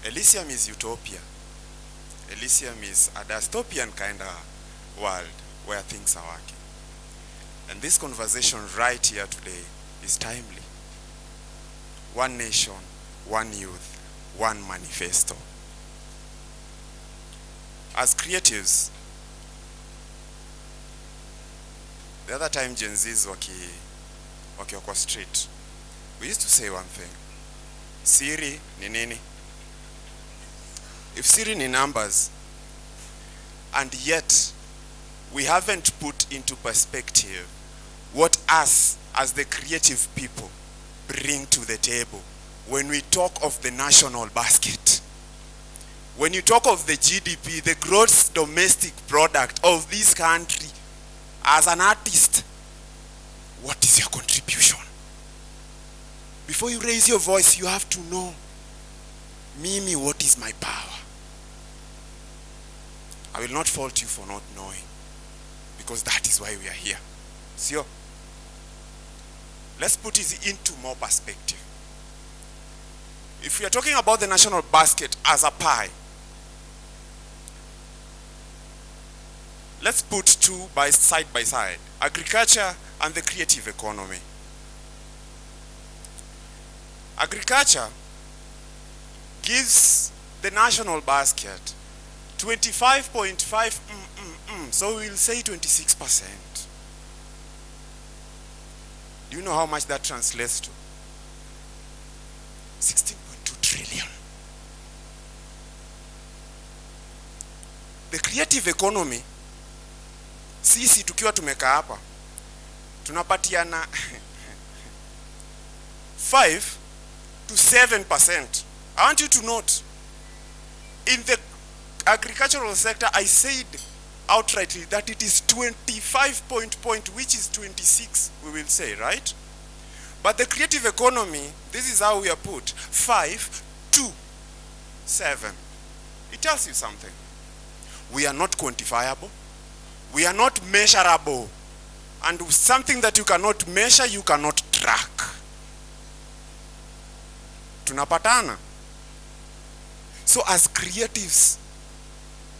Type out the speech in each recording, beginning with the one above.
Elysium is utopia. Elysium is a dystopian kind of world where things are working. And this conversation right here today is timely. One nation, one youth, one manifesto. As creatives, the other time Gen Zs wakiwa kwa street, we used to say one thing. Siri ni nini? If Siri ni numbers, and yet we haven't put into perspective what us as the creative people bring to the table when we talk of the national basket. When you talk of the GDP, the gross domestic product of this country, as an artist, what is your contribution? Before you raise your voice, you have to know, Mimi, what is my power? I will not fault you for not knowing, because that is why we are here. So, let's put it into more perspective. If we are talking about the national basket as a pie, let's put two side by side, agriculture and the creative economy. Agriculture gives the national basket 25.5, so we'll say 26%. Do you know how much that translates to? 16.2 trillion. The creative economy, sisi tukiwa tumeka hapa, tunapatiana 5 to 7%. I want you to note, in the agricultural sector, I said outrightly that it is 25 point, which is 26, we will say, right? But the creative economy, this is how we are put, 5 to 7. It tells you something. We are not quantifiable. We are not measurable. And something that you cannot measure, you cannot track. Tunapatana. So as creatives,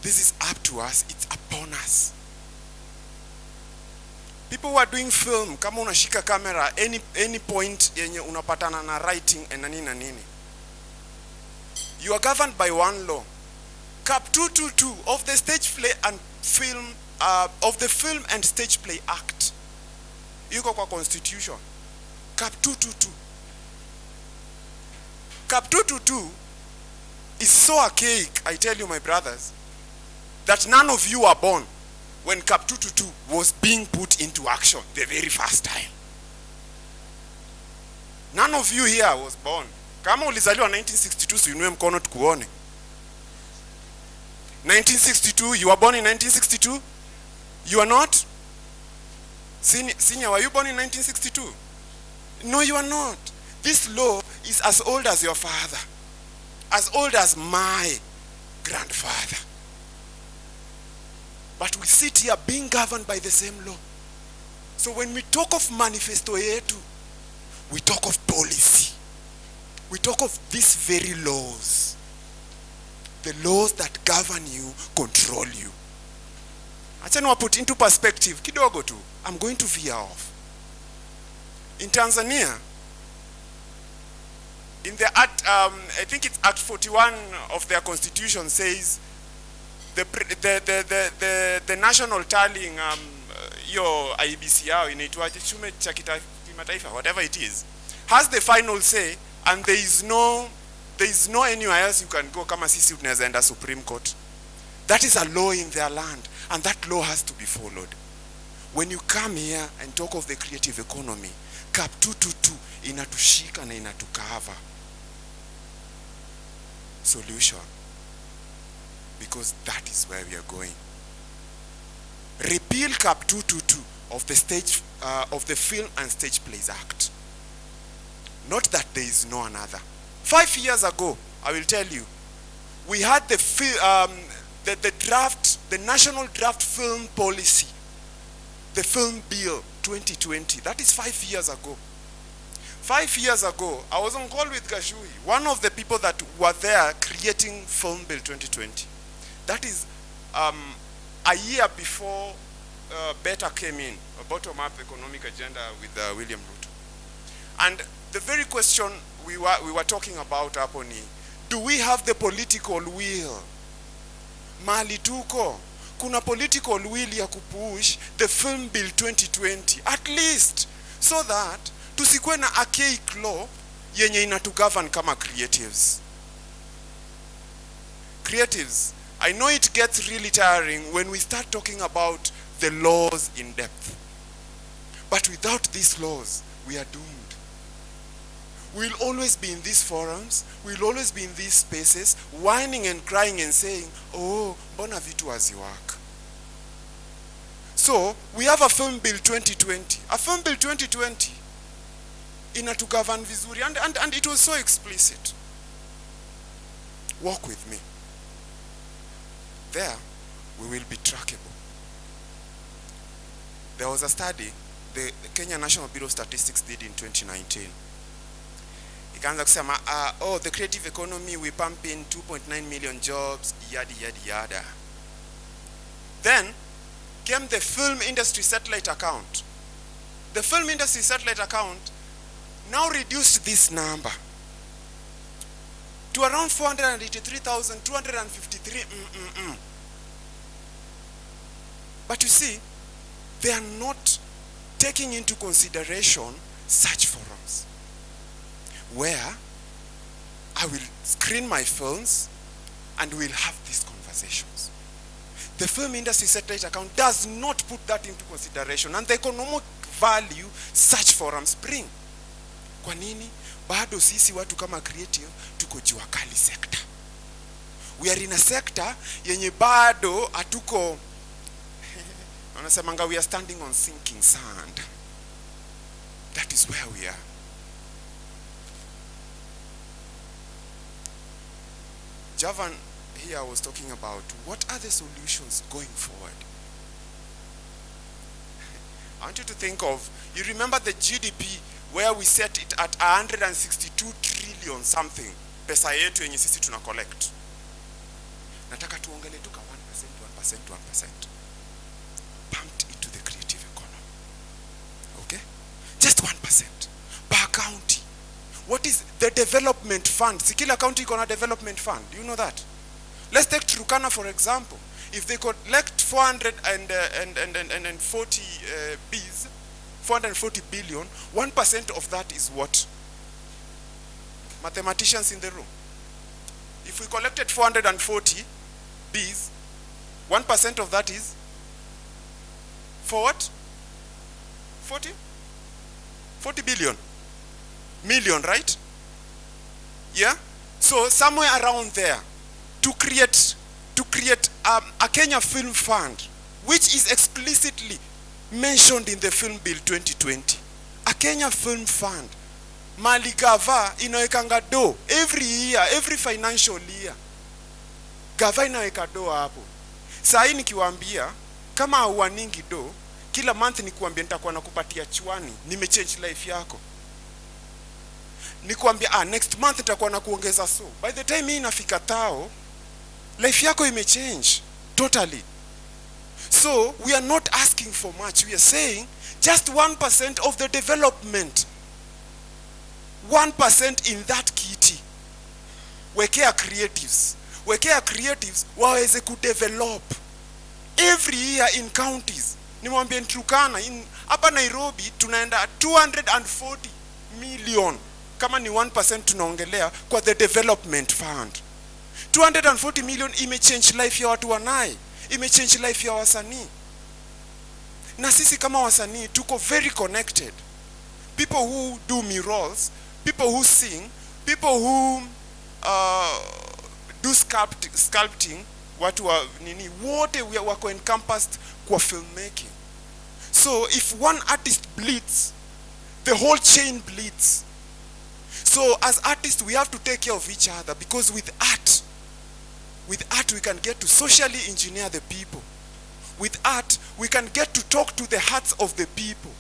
this is up to us, it's upon us. People who are doing film, kama unashika camera, any point yenye unapatana na writing and nini. You are governed by one law. Cap 222 of the stage play and film, of the Film and Stage Play Act. Yuko kwa constitution. Cap 222. Cap 222 is so archaic, I tell you my brothers, that none of you were born when Cap 222 was being put into action the very first time. None of you here was born. Kama ulizaliwa 1962, si uinue mkono tukuone. 1962, you were born in 1962? You are not? Senior, were you born in 1962? No, you are not. This law is as old as your father, as old as my grandfather. But we sit here being governed by the same law. So when we talk of manifesto yetu, we talk of policy. We talk of these very laws. The laws that govern you, control you. Achana put into perspective, kidogo tu. I'm going to veer off. In Tanzania, in the Act, I think it's Act 41 of their constitution says the national tallying, your IBC yao inaitwaje, chume cha kimataifa, whatever it is, has the final say, and there is no anywhere else you can go kama sisi unaweza enda Supreme Court. That is a law in their land, and that law has to be followed. When you come here and talk of the creative economy, Cap 222 inatushika na inatukava. Solution. Because that is where we are going. Repeal Cap 222 of the Film and Stage Plays Act. Not that there is no another. 5 years ago, I will tell you, we had the National Draft Film Policy, the Film Bill 2020. That is 5 years ago. 5 years ago, I was on call with Gashui, one of the people that were there creating Film Bill 2020. That is a year before Beta came in, a bottom-up economic agenda with William Ruto. And the very question we were talking about hapo ni, do we have the political will? Mali tuko, kuna political will ya kupush the Film Bill 2020, at least, so that tusikwe na archaic law yenye inatugovern kama creatives. Creatives, I know it gets really tiring when we start talking about the laws in depth. But without these laws, we are doomed. We'll always be in these forums, we'll always be in these spaces, whining and crying and saying, oh, mbona vitu haziwork. So, we have a Film Bill 2020. A Film Bill 2020 inatugovern vizuri, and it was so explicit. Walk with me. There, we will be trackable. There was a study the Kenya National Bureau of Statistics did in 2019. Ikaanza kusema, oh, the creative economy, we pump in 2.9 million jobs, yada, yada, yada. Then came the film industry satellite account. The film industry satellite account now reduced this number to around 483,253. But you see, they are not taking into consideration such forums where I will screen my films and we'll have these conversations. The film industry satellite account does not put that into consideration, and the economic value such forums bring. Kwa nini? Bado sisi watu kama creative tuko jua kali sector. We are in a sector yenye bado atuko wanasemanga we are standing on sinking sand. That is where we are. Javan here was talking about what are the solutions going forward. I want you to think of, you remember the GDP where we set it at 162 trillion something, pesa yetu yenye sisi tuna collect. Nataka tuongele tuka 1%, pumped into the creative economy. Okay? Just 1% per county. What is the development fund? Si kila county iko na development fund. Do you know that? Let's take Turkana for example. If they collect 440 Bs, 440 billion, 1% of that is what? Mathematicians in the room. If we collected 440 Bs, 1% of that is for what? 40 billion. Million, right? Yeah? So somewhere around there, to create a Kenya Film Fund, which is explicitly mentioned in the Film Bill 2020. A Kenya Film Fund. Mali gava inawekanga do every year, every financial year. Gava inaweka do hapo. Saa hii nikiwaambia kama hauaningi do, kila month nikuambia nitakuwa nakupatia chwani, nimechange life yako. Nikuambia next month nitakuwa nakuongeza so. By the time hii inafika tao, life yako imechange totally. So we are not asking for much. We are saying just 1% of the development. 1% in that kiti. Wekea creatives. Wekea creatives waweze kudevelop. Every year in counties. Nimwambia Turkana, hapa Nairobi tunaenda 240 million. Kama ni 1% tunaongelea kwa the development fund. 240 million imechange life ya watu wanai. Imechange life ya wasanii. Na sisi kama wasanii tuko very connected. People who do murals, people who sing, people who do sculpting, watu wa nini, wote wako encompassed kwa filmmaking. So if one artist bleeds, the whole chain bleeds. So as artists we have to take care of each other, because with art we can get to socially engineer the people. With art we can get to talk to the hearts of the people.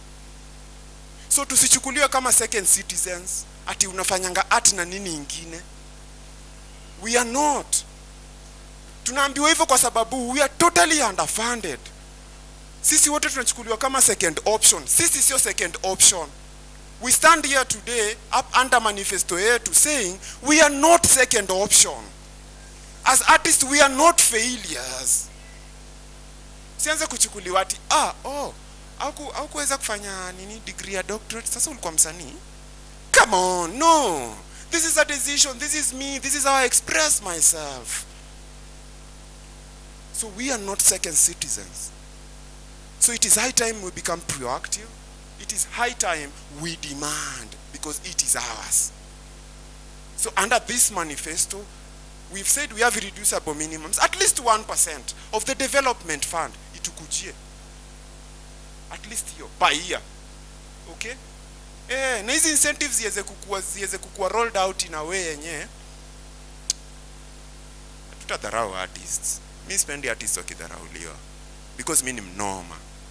So tusichukuliwe kama second citizens, ati unafanyanga art na nini ingine. We are not. Tunaambiwa hivyo kwa sababu we are totally underfunded. Sisi wote tunachukuliwa kama second option. Sisi sio second option. We stand here today up under manifesto yetu saying we are not second option. As artists we are not failures. Sianze kuchukuliwa ati au kuweza kufanya nini degree ya doctorate sasa ulikuwa msanii. Come on, no. This is a decision, this is me, this is how I express myself. So we are not second citizens. So it is high time we become proactive. It is high time we demand, because it is ours. So under this manifesto, we've said we have reducible minimums, at least 1% of the development fund. Itukujie. At least hiyo, per year. Okay? Na hizi incentives ziweze kukua rolled out in a way yenye tutadharau artists. Mi sipendi artists wakidharauliwa, because mi ni mnoma.